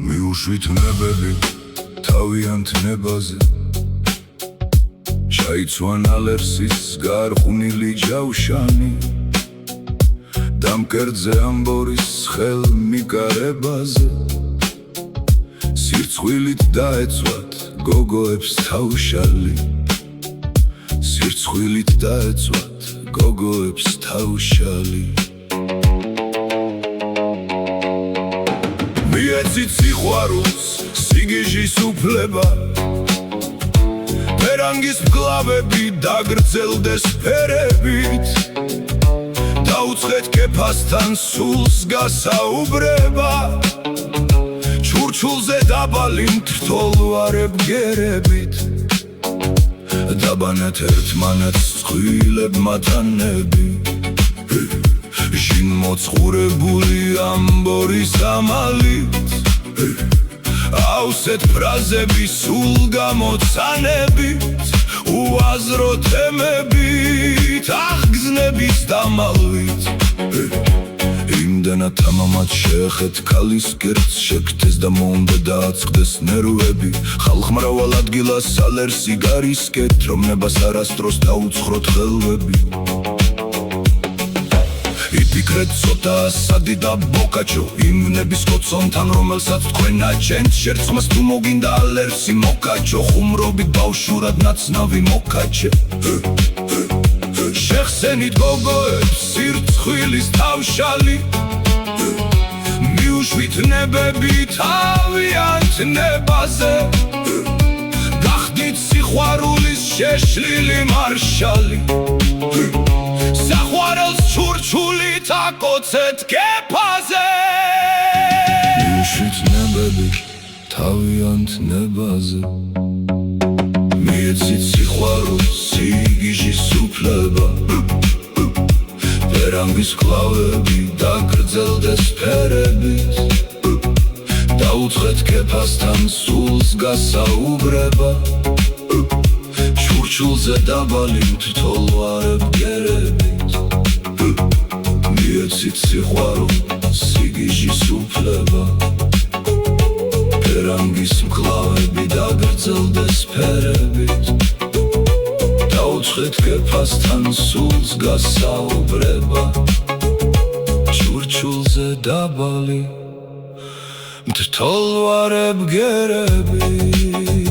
მიუშვით ნებები თავიანთ ნებაზე ჩაიცვან ალერსის გარყვნილი ჯავშანი დამკერძე ამბორის ხელმიკარებაზე სირცხვილით დაეცვათ გოგოებს თავშალი სირცხვილით დაეცვათ გოგოებს თავშალი მიეცით სიყვარულს სიგიჟის უფლება ფერანგის მკლავები დაგრძელდეს ფერებით დაუწყეთ კეფასთან სულს გასაუბრება ჩურჩულზე დაბალი მთრთოლვარე ბგერებით დაბანეთ ერთმანეთს წყვილებმა თანები შინ მოწყურებული ამბორის ამალით ავსეთ ფრაზები სულ გამოცანებით უაზრო თემებით აღგზნების დამალვით იმდენად თამამად შეეხეთ ქალის კერძს შეკთეს და მოუნდა დააწყდეს ნერვები ხალხ მრავალ ადგილას ალერსი გარისკეთ რომ ნებას არასდროს დაუცხროთ ხელვები იფიქრეთ ცოტა ასადი და ბოკაჩო იმ ნების კოცონთან რომელსაც თქვენ აჩენთ შერწყმას თუ მოგინდა ალერსი მოკაჩო ხუმრობით ბავშვურად ნაცნავი მოკაჩე შეხსენით გოგოებს სირცხვილის თავშალი მიუშვით ნებები თავიანთ ნებაზე გახდით სიყვარულის შეშლილი მარშალი საყვარელს ჩურჩულით აკოცეთ კეფაზე მიუშვით ნებები თავიანთ ნებაზე მიეცით სიყვარულს სიგიჟის უფლება ფერანგის მკლავები დაგრძელდეს ფერებით დაუწყეთ კეფასთან სულს გასაუბრება ჩურჩულზე დაბალი მთრთოლვარე ბგერებით მიეცით სიყვარულს სიგიჟის უფლება ფერანგის მკლავები დაგრძელდეს ფერებით დაუწყეთ კეფასთან სულს გასაუბრება ჩურჩულზე დაბალი მთრთოლვარე ბგერებით